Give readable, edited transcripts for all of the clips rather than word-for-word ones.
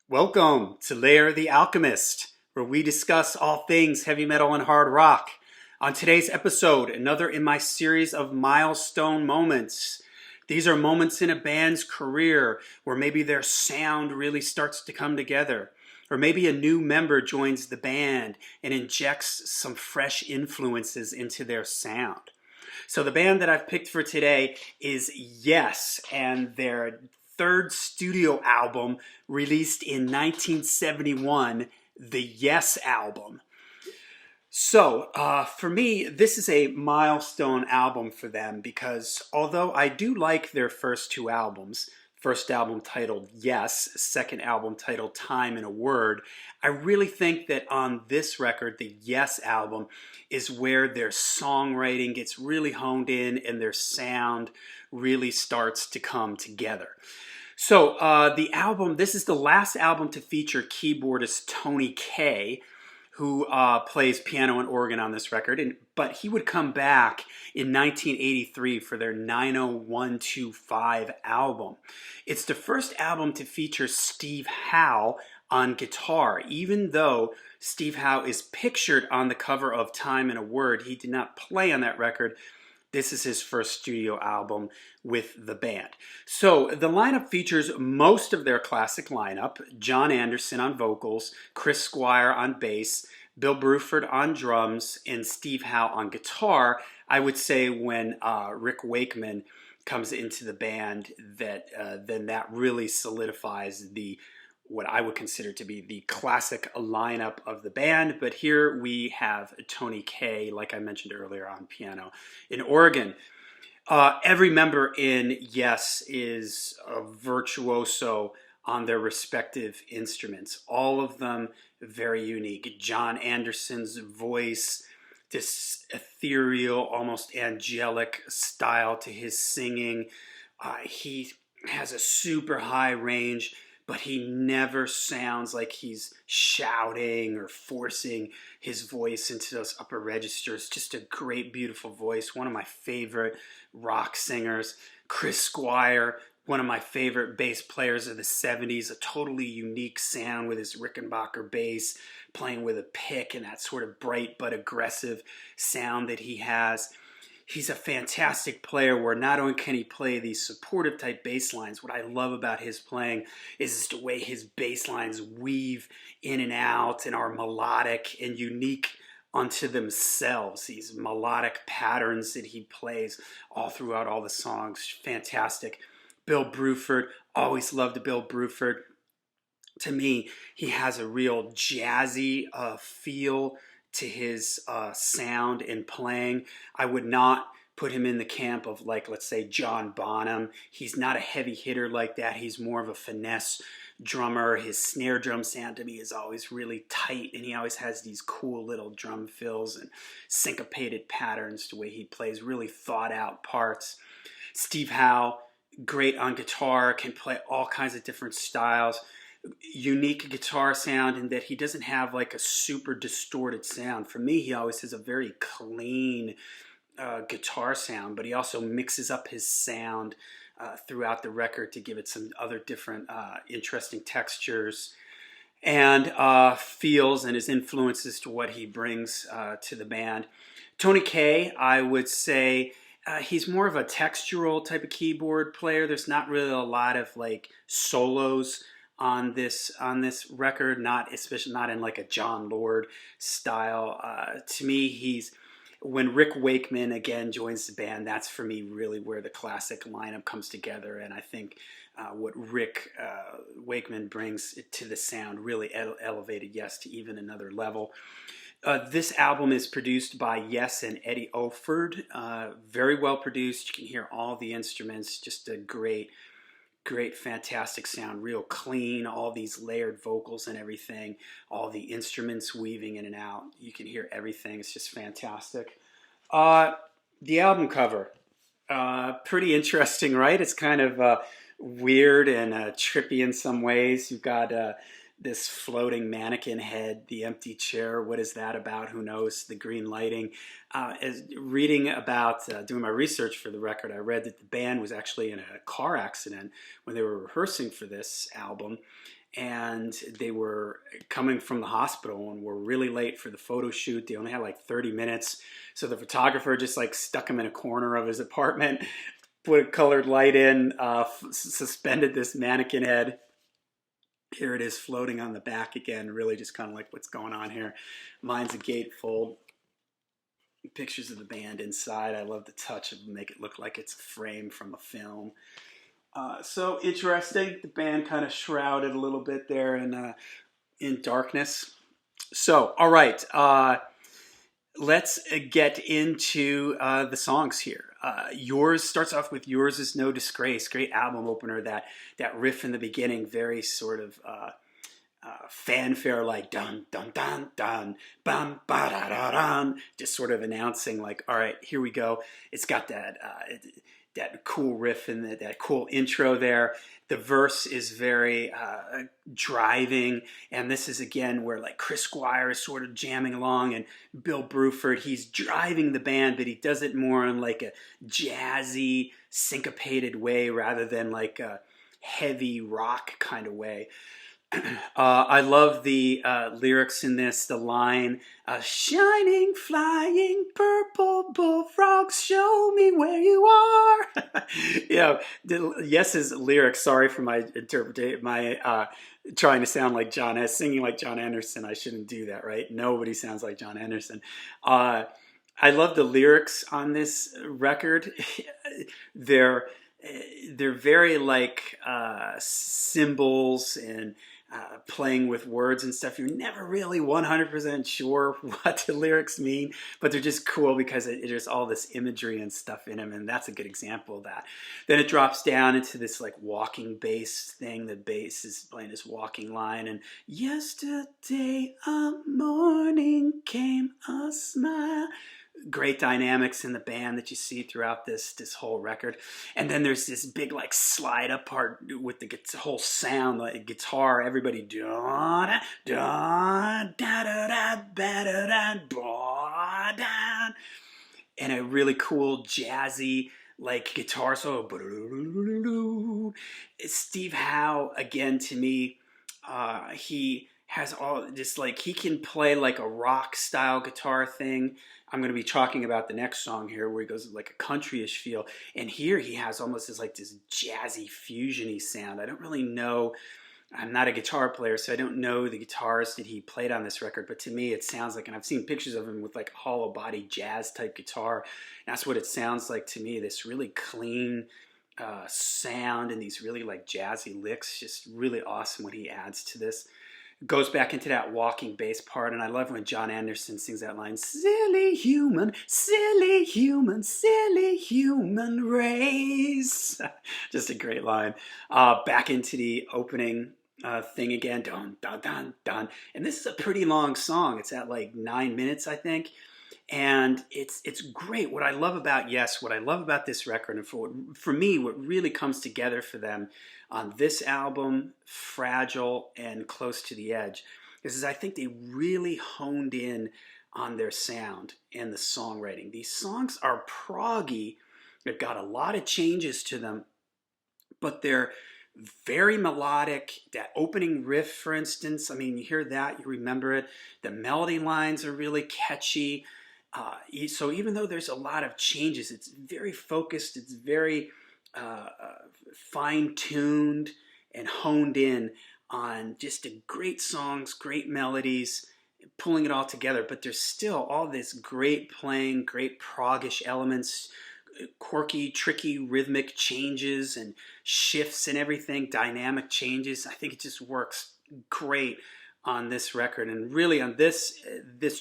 Welcome to Lair the Alchemist, where we discuss all things heavy metal and hard rock. On today's episode, another in my series of milestone moments. These are moments in a band's career where maybe their sound really starts to come together, or maybe a new member joins the band and injects some fresh influences into their sound. So the band that I've picked for today is Yes, and their third studio album released in 1971, the Yes album. So, for me, this is a milestone album for them because although I do like their first two albums, first album titled Yes, second album titled Time in a Word, I really think that on this record, the Yes album, is where their songwriting gets really honed in and their sound really starts to come together. So, the album, this is the last album to feature keyboardist Tony Kaye, who plays piano and organ on this record, but he would come back in 1983 for their 90125 album. It's the first album to feature Steve Howe on guitar. Even though Steve Howe is pictured on the cover of Time in a Word, he did not play on that record. This is his first studio album with the band. So the lineup features most of their classic lineup: John Anderson on vocals, Chris Squire on bass, Bill Bruford on drums, and Steve Howe on guitar. I would say when Rick Wakeman comes into the band, then that really solidifies what I would consider to be the classic lineup of the band. But here we have Tony Kaye, like I mentioned earlier, on piano and organ. Every member in Yes is a virtuoso on their respective instruments. All of them very unique. John Anderson's voice, this ethereal, almost angelic style to his singing. He has a super high range, but he never sounds like he's shouting or forcing his voice into those upper registers. Just a great, beautiful voice. One of my favorite rock singers. Chris Squire, one of my favorite bass players of the 70s. A totally unique sound with his Rickenbacker bass, playing with a pick and that sort of bright but aggressive sound that he has. He's a fantastic player where not only can he play these supportive type bass lines, what I love about his playing is the way his bass lines weave in and out and are melodic and unique unto themselves. These melodic patterns that he plays all throughout all the songs. Fantastic. Bill Bruford, always loved Bill Bruford. To me, he has a real jazzy feel to his sound and playing. I would not put him in the camp of, like, let's say John Bonham. He's not a heavy hitter like that. He's more of a finesse drummer. His snare drum sound to me is always really tight, and he always has these cool little drum fills and syncopated patterns the way he plays really thought out parts. Steve Howe, great on guitar, can play all kinds of different styles. Unique guitar sound in that he doesn't have like a super distorted sound. For me, he always has a very clean guitar sound, but he also mixes up his sound throughout the record to give it some other different interesting textures and feels and his influences to what he brings to the band. Tony Kaye, I would say, he's more of a textural type of keyboard player. There's not really a lot of like solos on this record, especially not in like a John Lord style. To me, he's when Rick Wakeman again joins the band, that's for me really where the classic lineup comes together. And I think what Rick Wakeman brings to the sound really elevated Yes to even another level. This album is produced by Yes and Eddie Olford. Very well produced. You can hear all the instruments. Just a great, fantastic sound. Real clean. All these layered vocals and everything. All the instruments weaving in and out. You can hear everything. It's just fantastic. The album cover. Pretty interesting, right? It's kind of weird and trippy in some ways. You've got this floating mannequin head, the empty chair. What is that about? Who knows? The green lighting. As reading about doing my research for the record, I read that the band was actually in a car accident when they were rehearsing for this album, and they were coming from the hospital and were really late for the photo shoot. They only had like 30 minutes, so the photographer just like stuck him in a corner of his apartment, put a colored light in, suspended this mannequin head. Here it is floating on the back again, really just kind of like what's going on here. Mine's a gatefold. Pictures of the band inside. I love the touch of make it look like it's a frame from a film. So interesting. The band kind of shrouded a little bit there in darkness. So, all right. Let's get into the songs here. Yours starts off with "Yours Is No Disgrace." Great album opener. That riff in the beginning, very sort of fanfare, like dun dun dun dun bum ba da da dun, just sort of announcing like, all right, here we go. It's got that cool riff and that cool intro there. The verse is very driving, and this is again where like Chris Squire is sort of jamming along, and Bill Bruford, he's driving the band, but he does it more in like a jazzy, syncopated way rather than like a heavy rock kind of way. I love the lyrics in this. The line, "Shining, flying, purple bullfrogs, show me where you are." Yes's lyrics. Sorry for my interpretation. My trying to sound like singing like John Anderson. I shouldn't do that, right? Nobody sounds like John Anderson. I love the lyrics on this record. they're very like symbols and playing with words and stuff. You're never really 100% sure what the lyrics mean, but they're just cool because there's all this imagery and stuff in them, and that's a good example of that. Then it drops down into this like walking bass thing. The bass is playing this walking line, and yesterday a morning came a smile. Great dynamics in the band that you see throughout this whole record. And then there's this big like slide up part with the whole sound, like guitar, everybody da da da da da da da da, and a really cool jazzy like guitar solo. Steve Howe again, to me, he has all just like, he can play like a rock style guitar thing. I'm going to be talking about the next song here where he goes like a countryish feel, and here he has almost this jazzy fusiony sound. I don't really know, I'm not a guitar player, so I don't know the guitars that he played on this record, but to me it sounds like, and I've seen pictures of him with like hollow body jazz type guitar, that's what it sounds like to me. This really clean sound and these really like jazzy licks, just really awesome what he adds to this. Goes back into that walking bass part, and I love when John Anderson sings that line, silly human, silly human, silly human race. Just a great line. Back into the opening thing again, dun dun dun dun, and this is a pretty long song. It's at like 9 minutes, I think, and it's great. What I love about what I love about this record, and for me, what really comes together for them on this album, Fragile and Close to the Edge, is I think they really honed in on their sound and the songwriting. These songs are proggy. They've got a lot of changes to them, but they're very melodic. That opening riff, for instance, I mean, you hear that, you remember it. The melody lines are really catchy. So even though there's a lot of changes, it's very focused, it's very fine-tuned and honed in on just great songs, great melodies, pulling it all together. But there's still all this great playing, great proggish elements, quirky, tricky rhythmic changes and shifts and everything, dynamic changes. I think it just works great on this record, and really on this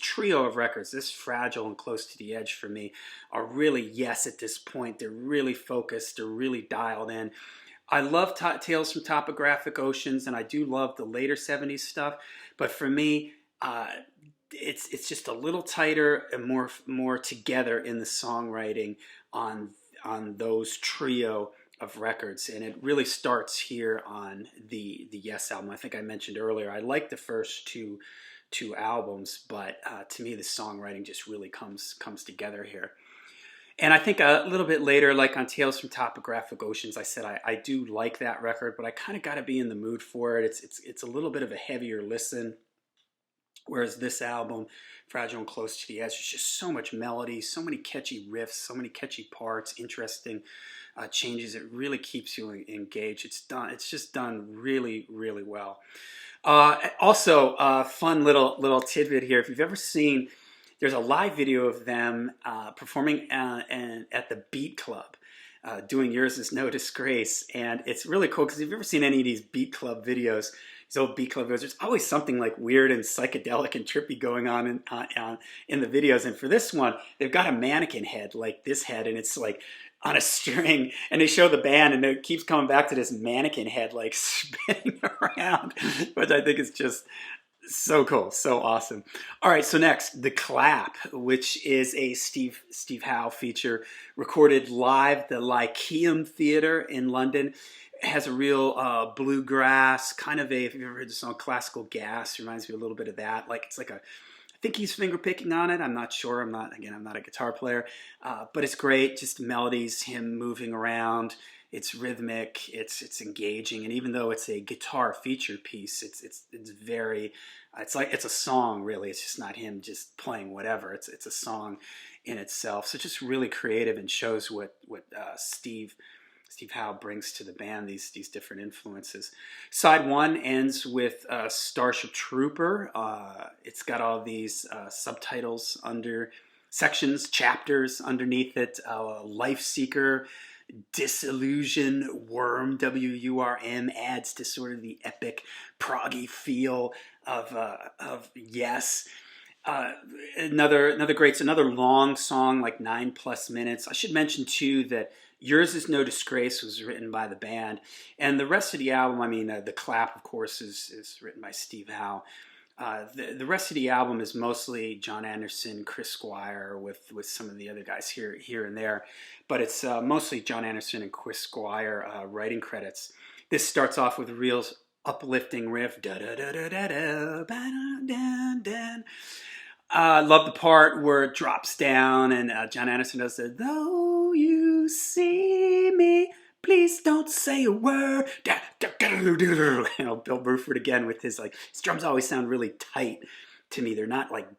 trio of records, this Fragile and Close to the Edge for me are really, yes, at this point they're really focused, they're really dialed in. I love Tales from Topographic Oceans, and I do love the later 70s stuff, but for me it's just a little tighter and more together in the songwriting on those trio of records, and it really starts here on the Yes album. I think I mentioned earlier I like the first two albums, but to me the songwriting just really comes together here. And I think a little bit later, like on Tales from Topographic Oceans, I said I do like that record, but I kind of got to be in the mood for it. It's a little bit of a heavier listen. Whereas this album, Fragile and Close to the Edge, is just so much melody, so many catchy riffs, so many catchy parts, interesting changes. It really keeps you engaged. It's just done really, really well. Also, fun little tidbit here. If you've ever seen, there's a live video of them performing at the Beat Club. Doing Yours Is No Disgrace, and it's really cool because if you've ever seen any of these Beat Club videos, these old Beat Club videos, there's always something like weird and psychedelic and trippy going on in the videos. And for this one, they've got a mannequin head like this head, and it's like on a string, and they show the band, and it keeps coming back to this mannequin head like spinning around, which I think is just so cool, so awesome. All right, so next, The Clap, which is a Steve Howe feature recorded live the Lyceum Theatre in London. It has a real bluegrass, kind of a, if you've ever heard the song Classical Gas, reminds me a little bit of that. Like, it's like a, I think he's finger picking on it. I'm not sure. I'm not a guitar player, but it's great. Just melodies, him moving around. It's rhythmic, it's engaging, and even though it's a guitar feature piece, it's very, it's like it's a song really. It's just not him just playing whatever. It's a song in itself. So just really creative and shows what Steve Howe brings to the band. These different influences. Side one ends with Starship Trooper. It's got all these subtitles under sections, chapters underneath it. Life Seeker. Disillusion, Worm, W-U-R-M, adds to sort of the epic proggy feel of Yes. Another great, it's another long song, like 9+ minutes. I should mention too that Yours Is No Disgrace was written by the band, and the rest of the album, I mean, The Clap, of course, is written by Steve Howe. The rest of the album is mostly John Anderson, Chris Squire, with some of the other guys here and there, but it's mostly John Anderson and Chris Squire writing credits. This starts off with a real uplifting riff. Da da da da da da da da da. Love the part where it drops down and John Anderson does the "Though you see me, please don't say a word." You know, Bill Bruford again with his his drums always sound really tight to me. They're not like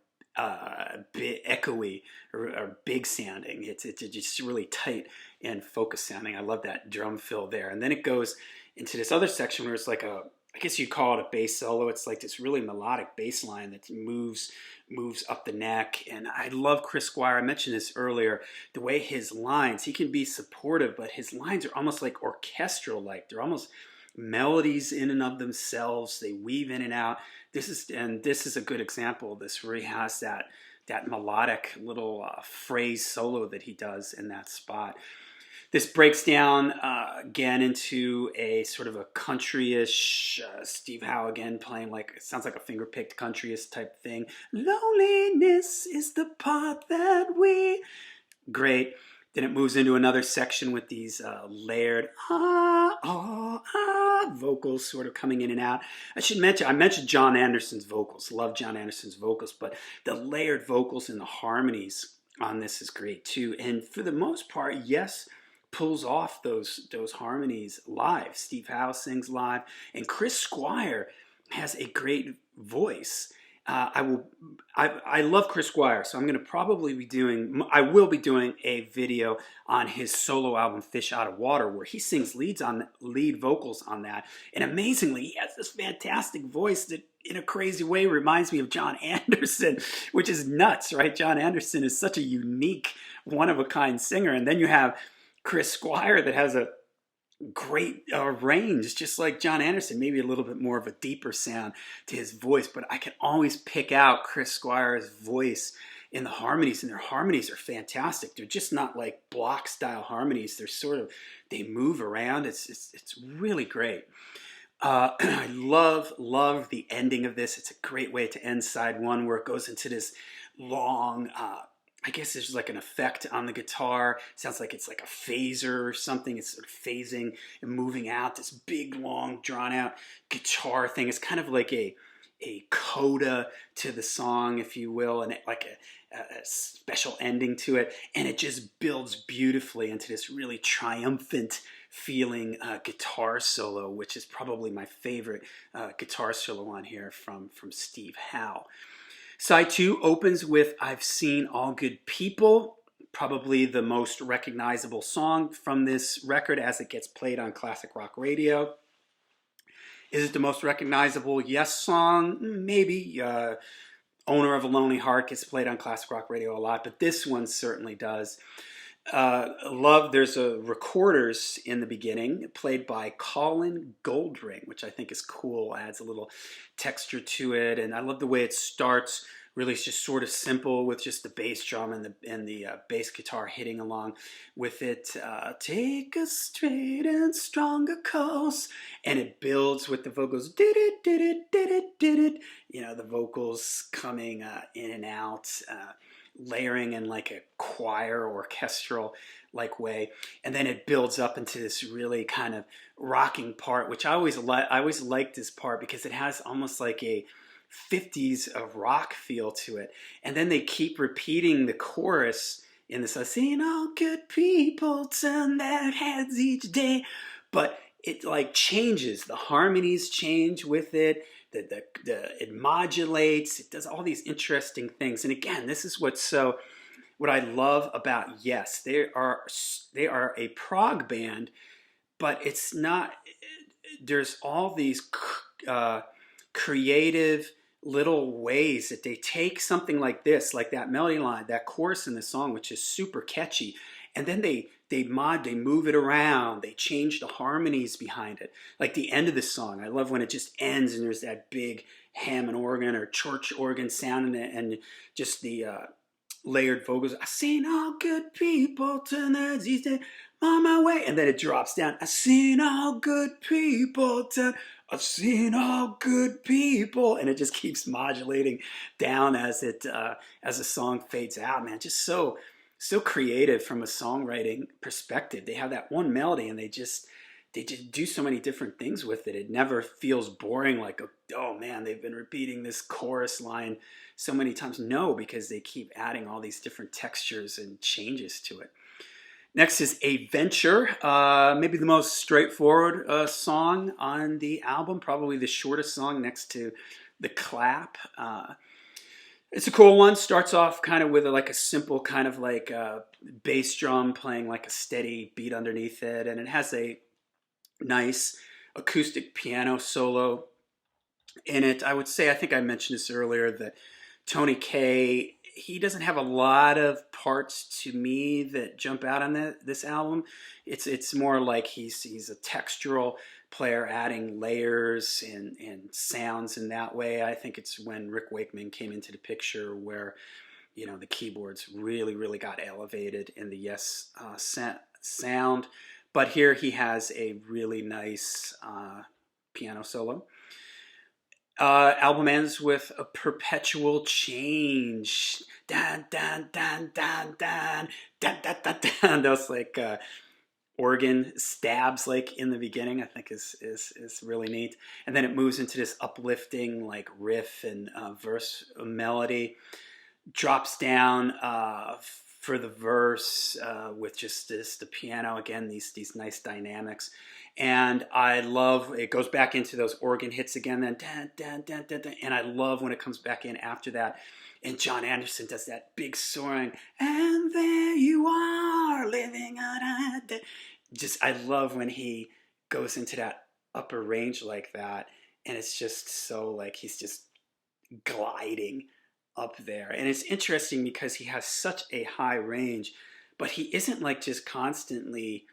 bit echoey or big sounding. It's just really tight and focused sounding. I love that drum fill there. And then it goes into this other section where it's like I guess you'd call it a bass solo. It's like this really melodic bass line that moves up the neck. And I love Chris Squire. I mentioned this earlier. The way his lines, he can be supportive, but his lines are almost like orchestral-like. They're almost melodies in and of themselves. They weave in and out. This is a good example of this, where he has that melodic little phrase solo that he does in that spot. This breaks down again into a sort of a country-ish Steve Howe again playing like, it sounds like a finger-picked country-ish type thing. Loneliness is the part that we... Great. Then it moves into another section with these layered vocals sort of coming in and out. I mentioned John Anderson's vocals. Love John Anderson's vocals, but the layered vocals and the harmonies on this is great too. And for the most part, Yes pulls off those harmonies live. Steve Howe sings live, and Chris Squire has a great voice. I love Chris Squire, so I'm going to probably be doing, I will be doing a video on his solo album Fish Out of Water, where he sings lead vocals on that. And amazingly, he has this fantastic voice that in a crazy way reminds me of John Anderson, which is nuts, right? John Anderson is such a unique, one-of-a-kind singer. And then you have Chris Squire that has a great range, just like John Anderson, maybe a little bit more of a deeper sound to his voice, but I can always pick out Chris Squire's voice in the harmonies, and their harmonies are fantastic. They're just not like block style harmonies. They're sort of, they move around. It's really great. I love the ending of this. It's a great way to end side one, where it goes into this long I guess there's like an effect on the guitar. Sounds like it's like a phaser or something. It's sort of phasing and moving out. This big, long, drawn out guitar thing. It's kind of like a coda to the song, if you will, and like a special ending to it. And it just builds beautifully into this really triumphant feeling guitar solo, which is probably my favorite guitar solo on here from Steve Howe. Side 2 opens with I've Seen All Good People, probably the most recognizable song from this record as it gets played on classic rock radio. Is it the most recognizable Yes song? Maybe. Owner of a Lonely Heart gets played on classic rock radio a lot, but this one certainly does. There's a recorders in the beginning played by Colin Goldring, which I think is cool, adds a little texture to it, and I love the way it starts. Really, it's just sort of simple with just the bass drum and the bass guitar hitting along with it. Take a straight and stronger course, and it builds with the vocals. Did it, did it, did it, did it. You know, the vocals coming in and out. Layering in like a choir orchestral like way, and then it builds up into this really kind of rocking part, which I always liked this part because it has almost like a 50s of rock feel to it. And then they keep repeating the chorus in this, I've seen all good people turn their heads each day, but it like changes, the harmonies change with it. It modulates, it does all these interesting things. And again, this is what I love about Yes. They are a prog band, but it's not, there's all these creative little ways that they take something like this, like that melody line, that chorus in the song, which is super catchy, and then they move it around, they change the harmonies behind it. Like the end of the song, I love when it just ends and there's that big Hammond organ or church organ sound in it, and just the layered vocals. I seen all good people turn their heads on my way, and then it drops down. I seen all good people turn. I've seen all good people, and it just keeps modulating down as the song fades out. Man, just so creative from a songwriting perspective. They have that one melody, and they just do so many different things with it. It never feels boring, like, oh man, they've been repeating this chorus line so many times. No, because they keep adding all these different textures and changes to it. Next is A Venture, maybe the most straightforward song on the album, probably the shortest song next to The Clap. It's a cool one. Starts off kind of with like a simple kind of like bass drum playing like a steady beat underneath it, and it has a nice acoustic piano solo in it. I would say, I think I mentioned this earlier, that Tony Kaye, he doesn't have a lot of parts to me that jump out on this album. It's more like he's a textural player, adding layers and sounds in that way. I think it's when Rick Wakeman came into the picture where, you know, the keyboards really got elevated in the Yes sound. But here he has a really nice piano solo. Album ends with a perpetual change. Dan, dan, dan, dan, dan, dan, dan, dan, dan. Those like organ stabs like in the beginning, I think is really neat. And then it moves into this uplifting like riff and verse melody. Drops down for the verse with just the piano again, these nice dynamics. And I love, it goes back into those organ hits again, then dan, dan, dan, dan, dan, and I love when it comes back in after that. And John Anderson does that big soaring, and there you are, living on a... Just, I love when he goes into that upper range like that, and it's just so like he's just gliding up there. And it's interesting because he has such a high range, but he isn't like just constantly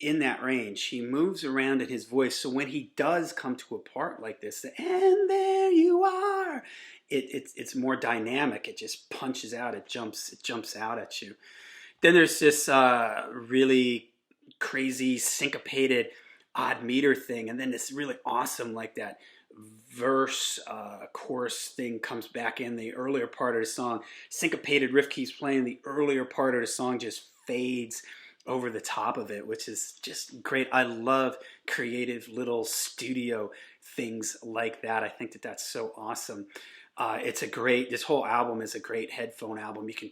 in that range. He moves around in his voice, so when he does come to a part like this, and there you are, it's more dynamic. It just punches out. It jumps out at you. Then there's this really crazy syncopated odd meter thing, and then this really awesome like that verse, chorus thing comes back in the earlier part of the song. Syncopated riff keeps playing. The earlier part of the song just fades over the top of it, which is just great. I love creative little studio things like that. I think that that's so awesome. This whole album is a great headphone album. You can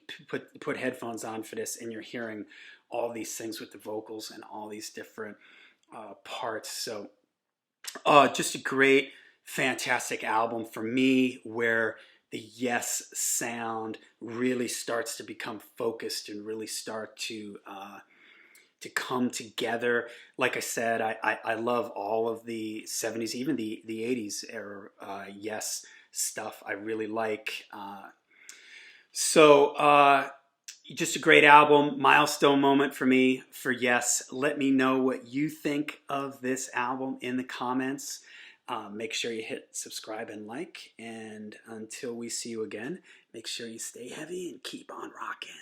put headphones on for this and you're hearing all these things with the vocals and all these different parts. So just a great, fantastic album for me, where the Yes sound really starts to become focused and really start to come together. Like I said, I love all of the 70s, even the 80s era Yes stuff I really like. Just a great album, milestone moment for me for Yes. Let me know what you think of this album in the comments. Make sure you hit subscribe and like. And until we see you again, make sure you stay heavy and keep on rocking.